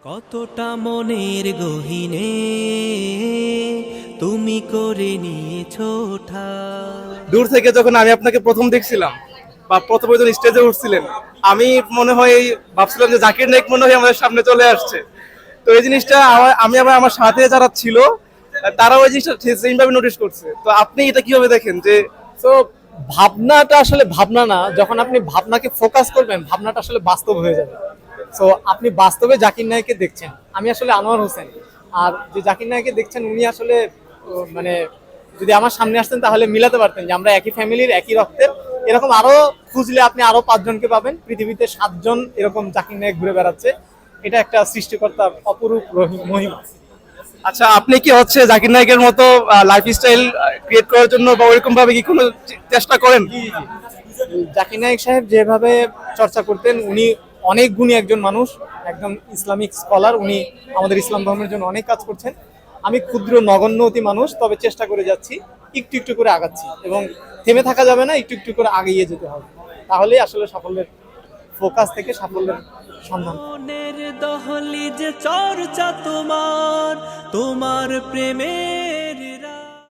কতটা মনের গহীনে তুমি করে নিয়েছো ঠাই। দূর থেকে যখন আমি আপনাকে প্রথম দেখছিলাম বা প্রথম যখন স্টেজে উঠছিলেন, আমি মনে হয় ভাবছিলাম যে জাকির নায়ক মনে হয় আমাদের সামনে চলে আসছে। তো এই জিনিসটা আমি আবার আমার সাথে যারা ছিল তারাও এই জিনিসটা সেম ভাবে নোটিস করছে। তো আপনি এটা কিভাবে দেখেন যে তো ভাবনাটা আসলে ভাবনা না, যখন আপনি ভাবনাকে ফোকাস করবেন ভাবনাটা আসলে বাস্তব হয়ে যাবে। তো আপনি বাস্তবে জাকির নায়ককে দেখছেন, আমি আসলে আনোয়ার হোসেন। আর যে জাকির নায়ককে দেখছেন উনি আসলে মানে যদি আমার সামনে আসতেন তাহলে মিলাতে পারতেন যে আমরা একই ফ্যামিলির, একই রক্তের। এরকম আরো খুঁজলে আপনি আরো 5 জনকে পাবেন। পৃথিবীতে 7 জন এরকম জাকির নায়ক ঘুরে বেড়াচ্ছে। এটা একটা সৃষ্টিকর্তার অপরূপ মহিমা। আচ্ছা, আপনি কি হচ্ছে জাকির নায়কের মতো লাইফস্টাইল ক্রিয়েট করার জন্য বা ওইরকম ভাবে কি কোনো চেষ্টা করেন? জাকির নায়েক সাহেব যেভাবে চর্চা করতেন, উনি অনেক গুণী একজন মানুষ, একদম ইসলামিক স্কলার। উনি আমাদের ইসলাম ধর্মের জন্য অনেক কাজ করছেন। আমি ক্ষুদ্র নগণ্য অতি মানুষ, তবে চেষ্টা করে যাচ্ছি, একটু একটু করে আগাচ্ছি এবং থেমে থাকা যাবে না, একটু একটু করে আগিয়ে যেতে হবে। তাহলেই আসলে সাফল্যের ফোকাস থেকে সাফল্যের সন্ধান। মনের দহলিজ চর্চা তোমার, তোমার প্রেমে